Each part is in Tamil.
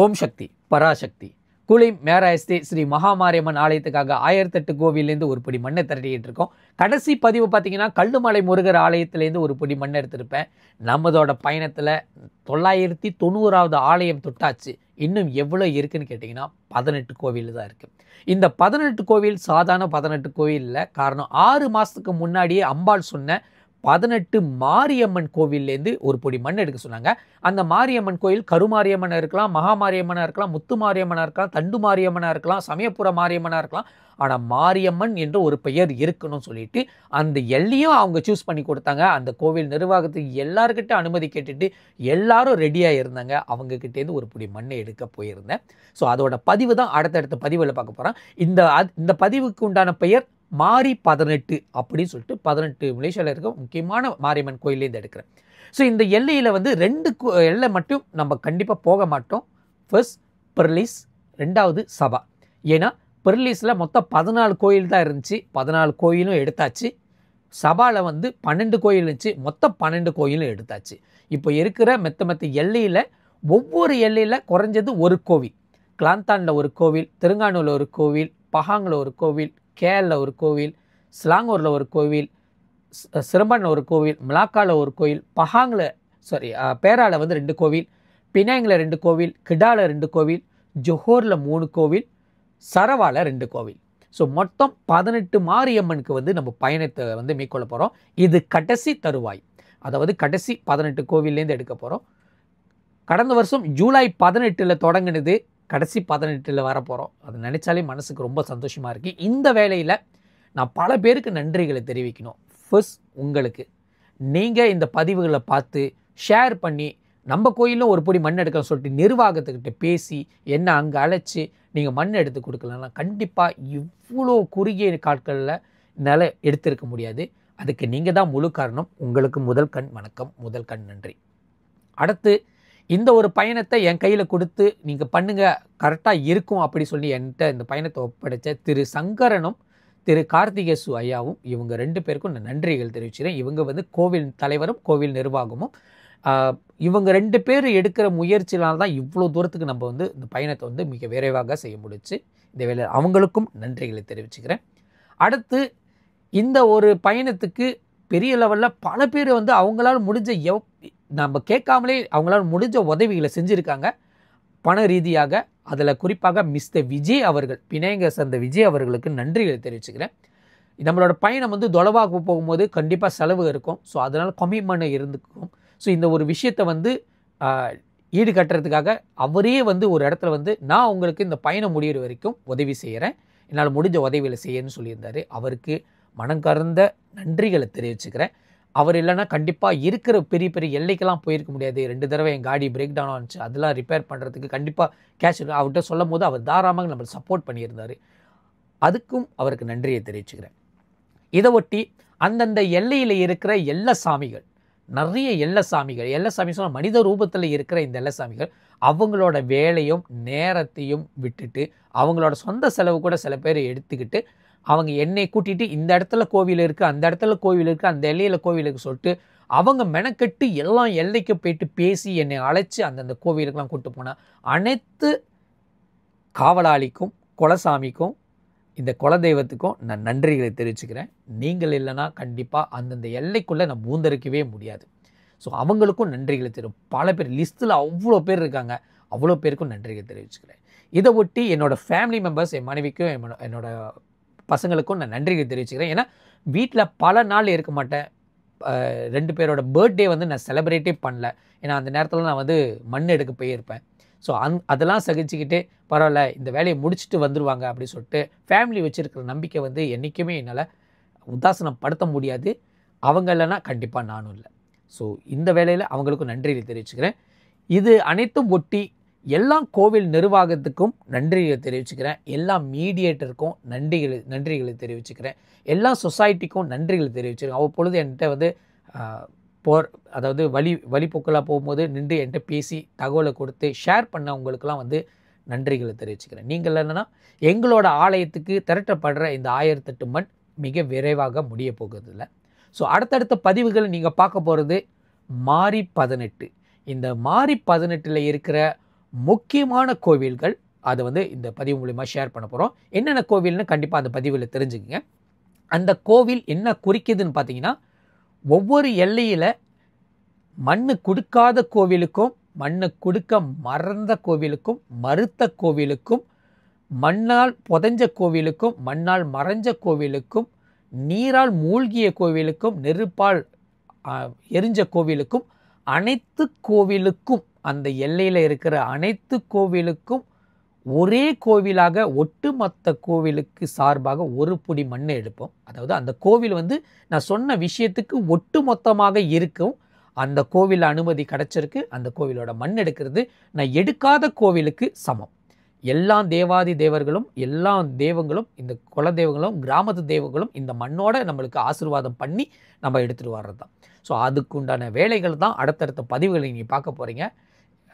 ஓம் சக்தி பராசக்தி குளி மேராயஸ்தே ஸ்ரீ மகாமாரியம்மன் ஆலயத்துக்காக 1008 கோவிலேருந்து ஒரு பிடி மண்ணை திரட்டிக்கிட்டு இருக்கோம். கடைசி பதிவு பார்த்தீங்கன்னா கல்லுமலை முருகர் ஆலயத்திலேருந்து ஒரு பிடி மண் எடுத்திருப்பேன். நம்மளோட பயணத்தில் 990வது ஆலயம் தொட்டாச்சு. இன்னும் எவ்வளோ இருக்குன்னு கேட்டிங்கன்னா 18 கோவில் தான் இருக்குது. இந்த 18 கோவில் சாதாரண 18 கோவில் இல்லை. காரணம் 6 மாதத்துக்கு முன்னாடியே அம்பாள் சொன்ன 18 மாரியம்மன் கோவில்லேருந்து ஒரு பொடி மண் எடுக்க சொன்னாங்க. அந்த மாரியம்மன் கோயில் கருமாரியம்மனாக இருக்கலாம், மகாமாரியம்மனாக இருக்கலாம், முத்து மாரியம்மனாக இருக்கலாம், தண்டு மாரியம்மனாக இருக்கலாம், சமயபுர மாரியம்மனாக இருக்கலாம். ஆனால் மாரியம்மன் என்று ஒரு பெயர் இருக்கணும்னு சொல்லிட்டு அந்த எல்லையும் அவங்க சூஸ் பண்ணி கொடுத்தாங்க. அந்த கோவில் நிர்வாகத்துக்கு எல்லாருக்கிட்ட அனுமதி கேட்டுட்டு எல்லாரும் ரெடியாக இருந்தாங்க. அவங்கக்கிட்டேருந்து ஒரு பொடி மண்ணை எடுக்க போயிருந்தேன். ஸோ அதோட பதிவு தான் அடுத்தடுத்த பதிவில் பார்க்க போகிறோம். இந்த பதிவுக்கு உண்டான பெயர் மாரி 18 அப்படின்னு சொல்லிட்டு 18 மலேசியாவில் இருக்க முக்கியமான மாரியம்மன் கோயிலேருந்து எடுக்கிறேன். ஸோ இந்த எல்லையில் வந்து 2 எல்லை மட்டும் நம்ம கண்டிப்பாக போக மாட்டோம். ஃபர்ஸ்ட் பெர்லிஸ், 2வது சபா. ஏன்னா பெர்லிஸில் மொத்தம் 14 கோயில் தான் இருந்துச்சு. 14 கோயிலும் எடுத்தாச்சு. சபாவில் வந்து 12 கோயில் இருந்துச்சு. மொத்தம் 12 கோயிலும் எடுத்தாச்சு. இப்போ இருக்கிற மெத்த எல்லையில் ஒவ்வொரு எல்லையில் குறைஞ்சது ஒரு கோவில். கிளாந்தானில் ஒரு கோவில், திருங்கானூரில் ஒரு கோவில், பஹாங்கில் ஒரு கோவில், கேரளில் ஒரு கோவில், ஸ்லாங்கூரில் ஒரு கோவில், சிரம்பனில் ஒரு கோவில், மலாக்காவில் ஒரு கோவில், பேராவில் வந்து 2 கோவில், பினாங்கில் 2 கோவில், கிடாவில் 2 கோவில், ஜொஹோரில் 3 கோவில், சரவாவில் 2 கோவில். ஸோ மொத்தம் 18 மாரியம்மனுக்கு வந்து நம்ம பயணத்தை வந்து மேற்கொள்ள போகிறோம். இது கடைசி தருவாய். அதாவது கடைசி 18 கோவில்லேருந்து எடுக்க போகிறோம். கடந்த வருஷம் ஜூலை 18 தொடங்கினது. கடைசி 18 வரப்போகிறோம். அது நினச்சாலே மனசுக்கு ரொம்ப சந்தோஷமாக இருக்குது. இந்த வேளையில் நான் பல பேருக்கு நன்றிகளை தெரிவிக்கணும். ஃபர்ஸ்ட் உங்களுக்கு, நீங்கள் இந்த பதிவுகளை பார்த்து ஷேர் பண்ணி நம்ம கோயிலும் ஒரு பொடி மண் எடுக்கணும்னு சொல்லிட்டு நிர்வாகத்துக்கிட்ட பேசி என்ன அங்கே அழைச்சி நீங்கள் மண் எடுத்து கொடுக்கலன்னா கண்டிப்பாக இவ்வளோ குறுகிய காட்களில் என்னால் எடுத்திருக்க முடியாது. அதுக்கு நீங்கள் தான் முழு காரணம். உங்களுக்கு முதல் கண் வணக்கம், முதல் கண் நன்றி. அடுத்து இந்த ஒரு பயணத்தை என் கையில் கொடுத்து நீங்கள் பண்ணுங்கள், கரெக்டாக இருக்கும் அப்படி சொல்லி என்கிட்ட இந்த பயணத்தை ஒப்படைச்ச திரு சங்கரனும் திரு கார்த்திகேசு ஐயாவும், இவங்க 2 பேருக்கும் நான் நன்றிகள் தெரிவிச்சுக்கிறேன். இவங்க வந்து கோவில் தலைவரும் கோவில் நிர்வாகமும். இவங்க 2 பேர் எடுக்கிற முயற்சியினால் தான் இவ்வளோ தூரத்துக்கு நம்ம வந்து இந்த பயணத்தை வந்து மிக விரைவாக செய்ய முடிச்சு. இந்த வேலை அவங்களுக்கும் நன்றிகளை தெரிவிச்சுக்கிறேன். அடுத்து இந்த ஒரு பயணத்துக்கு பெரிய லெவலில் பல பேர் வந்து அவங்களால முடிஞ்ச நம்ம கேட்காமலே அவங்களால முடிஞ்ச உதவிகளை செஞ்சுருக்காங்க பண ரீதியாக. அதில் குறிப்பாக மிஸ்டர் விஜய் அவர்கள், பிணையங்க சேர்ந்த விஜய் அவர்களுக்கு நன்றிகளை தெரிவிச்சுக்கிறேன். நம்மளோட பயணம் வந்து தொலைவாக போகும்போது கண்டிப்பாக செலவு இருக்கும். ஸோ அதனால் கமிட்மெண்ட் இருந்துக்கும். ஸோ இந்த ஒரு விஷயத்தை வந்து ஈடு கட்டுறதுக்காக அவரே வந்து ஒரு இடத்துல வந்து நான் உங்களுக்கு இந்த பயணம் முடிகிற வரைக்கும் உதவி செய்கிறேன், என்னால் முடிஞ்ச உதவிகளை செய்யணும்னு சொல்லியிருந்தார். அவருக்கு மனம் கறந்த நன்றிகளை தெரிவிச்சுக்கிறேன். அவர் இல்லைன்னா கண்டிப்பாக இருக்கிற பெரிய பெரிய எல்லைக்கெல்லாம் போயிருக்க முடியாது. 2 தடவை என் காடி பிரேக் டவுன் ஆனிச்சு. அதெல்லாம் ரிப்பேர் பண்ணுறதுக்கு கண்டிப்பாக கேஷ் அவர்கிட்ட சொல்லும் போது அவர் தாராளமாக நம்மளுக்கு சப்போர்ட் பண்ணியிருந்தார். அதுக்கும் அவருக்கு நன்றியை தெரிவிச்சுக்கிறேன். இதை ஒட்டி அந்தந்த எல்லையில் இருக்கிற எல்லை சாமிகள், நிறைய எல்லை சாமி சொன்னால் மனித ரூபத்தில் இருக்கிற இந்த எல்லை சாமிகள் அவங்களோட வேலையும் நேரத்தையும் விட்டுட்டு அவங்களோட சொந்த செலவு கூட சில பேர் எடுத்துக்கிட்டு அவங்க என்னை கூட்டிகிட்டு இந்த இடத்துல கோவில் இருக்குது, அந்த இடத்துல கோவில் இருக்குது, அந்த எல்லையில் கோவில் இருக்குது சொல்லிட்டு அவங்க மெனக்கெட்டு எல்லாம் எல்லைக்கு போயிட்டு பேசி என்னை அழைச்சி அந்தந்த கோவிலுக்கெல்லாம் கூப்பிட்டு போனால் அனைத்து காவலாளிக்கும் குலசாமிக்கும் இந்த குலதெய்வத்துக்கும் நான் நன்றிகளை தெரிவிச்சுக்கிறேன். நீங்கள் இல்லைன்னா கண்டிப்பாக அந்தந்த எல்லைக்குள்ளே நான் பூந்தரிக்கவே முடியாது. ஸோ அவங்களுக்கும் நன்றிகளை தெரியும். பல பேர் லிஸ்ட்டில் அவ்வளோ பேர் இருக்காங்க. அவ்வளோ பேருக்கும் நன்றிகளை தெரிவிச்சுக்கிறேன். இதை ஒட்டி என்னோடய ஃபேமிலி மெம்பர்ஸ், என் மனைவிக்கும் என்னோட பசங்களுக்கும் நான் நன்றிகள் தெரிவிச்சுக்கிறேன். ஏன்னா வீட்டில் பல நாள் இருக்க மாட்டேன். 2 பேரோட பர்த்டே வந்து நான் செலிப்ரேட்டே பண்ணல. ஏன்னா அந்த நேரத்தில் நான் வந்து மண் எடுக்க போயிருப்பேன். ஸோ அதெல்லாம் சகிச்சுக்கிட்டு பரவாயில்ல இந்த வேலையை முடிச்சுட்டு வந்துடுவாங்க அப்படின்னு சொல்லிட்டு ஃபேமிலி வச்சுருக்கிற நம்பிக்கை வந்து என்றைக்குமே என்னால் உதாசனப்படுத்த முடியாது. அவங்க இல்லைன்னா கண்டிப்பாக நானும் இல்லை. ஸோ இந்த வேலையில் அவங்களுக்கும் நன்றிகளை தெரிவிச்சுக்கிறேன். இது அனைத்தும் ஒட்டி எல்லா கோவில் நிர்வாகத்துக்கும் நன்றிகளை தெரிவிச்சுக்கிறேன். எல்லா மீடியேட்டருக்கும் நன்றிகளை தெரிவிச்சுக்கிறேன். எல்லா சொசைட்டிக்கும் நன்றிகளை தெரிவிச்சுக்கிறேன். அவ்வப்பொழுது என்கிட்ட வந்து அதாவது வழிபோக்கெல்லாம் போகும்போது நின்று என்கிட்ட பேசி தகவலை கொடுத்து ஷேர் பண்ணவங்களுக்கெல்லாம் வந்து நன்றிகளை தெரிவிச்சுக்கிறேன். நீங்கள் என்னென்னா எங்களோட ஆலயத்துக்கு திரட்டப்படுற இந்த 1008 மண் மிக விரைவாக முடிய போகிறதில்ல. ஸோ அடுத்தடுத்த பதிவுகள் நீங்கள் பார்க்க போகிறது மாரி 18. இந்த மாரி 18 இருக்கிற முக்கியமான கோவில்கள் அதை வந்து இந்த பதிவு மூலிமா ஷேர் பண்ண போகிறோம். என்னென்ன கோவில்னு கண்டிப்பாக அந்த பதிவில் தெரிஞ்சுக்கங்க. அந்த கோவில் என்ன குறிக்குதுன்னு பார்த்தீங்கன்னா, ஒவ்வொரு எல்லையில் மண்ணு கொடுக்காத கோவிலுக்கும், மண்ணு கொடுக்க மறந்த கோவிலுக்கும், மறுத்த கோவிலுக்கும், மண்ணால் புதைஞ்ச கோவிலுக்கும், மண்ணால் மறைஞ்ச கோவிலுக்கும், நீரால் மூழ்கிய கோவிலுக்கும், நெருப்பால் எரிஞ்ச கோவிலுக்கும், அனைத்து கோவிலுக்கும், அந்த எல்லையில் இருக்கிற அனைத்து கோவிலுக்கும் ஒரே கோவிலாக ஒட்டுமொத்த கோவிலுக்கு சார்பாக ஒரு புடி மண்ணை எடுப்போம். அதாவது அந்த கோவில் வந்து நான் சொன்ன விஷயத்துக்கு ஒட்டு மொத்தமாக இருக்கும். அந்த கோவில் அனுமதி கிடைச்சிருக்கு. அந்த கோவிலோட மண் எடுக்கிறது நான் எடுக்காத கோவிலுக்கு சமம். எல்லா தேவாதி தேவர்களும், எல்லா தெய்வங்களும், இந்த குல தெய்வங்களும், கிராமத்து தெய்வங்களும் இந்த மண்ணோட நம்மளுக்கு ஆசீர்வாதம் பண்ணி நம்ம எடுத்துகிட்டு வர்றது தான். ஸோ அதுக்குண்டான வேலைகள் தான் அடுத்தடுத்த பதிவுகளை நீங்கள் பார்க்க போகிறீங்க.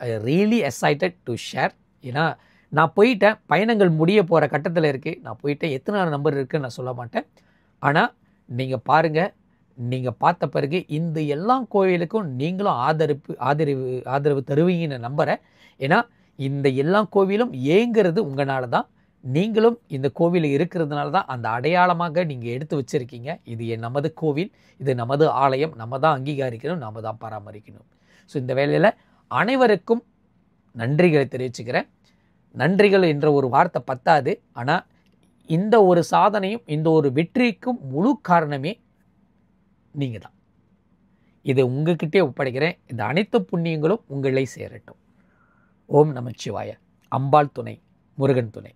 I really excited to share. ஏன்னா நான் போயிட்டேன், பயணங்கள் முடிய போகிற கட்டத்தில் இருக்குது. நான் போயிட்டேன், எத்தனை நம்பர் இருக்குதுன்னு நான் சொல்ல மாட்டேன். ஆனால் நீங்கள் பாருங்கள், நீங்கள் பார்த்த பிறகு இந்த எல்லா கோவிலுக்கும் நீங்களும் ஆதரவு தருவீங்கன்னு நம்புகிறேன். ஏன்னா இந்த எல்லா கோவிலும் ஏங்கிறது உங்களால தான். நீங்களும் இந்த கோவில் இருக்கிறதுனால தான் அந்த அடையாளமாக நீங்கள் எடுத்து வச்சுருக்கீங்க. இது நமது கோவில், இது நமது ஆலயம், நம்ம தான் அங்கீகரிக்கணும், நம்ம தான் பராமரிக்கணும். ஸோ இந்த வேளையில் அனைவருக்கும் நன்றிகளை தெரிவிச்சுக்கிறேன். நன்றிகள் என்ற ஒரு வார்த்தை பத்தாது. ஆனால் இந்த ஒரு சாதனையும் இந்த ஒரு வெற்றிக்கும் முழு காரணமே நீங்கள் தான். இதை உங்ககிட்டே ஒப்படைக்கிறேன். இந்த அனைத்து புண்ணியங்களும் உங்களை சேரட்டும். ஓம் நமச்சிவாய. அம்பாள் துணை, முருகன் துணை.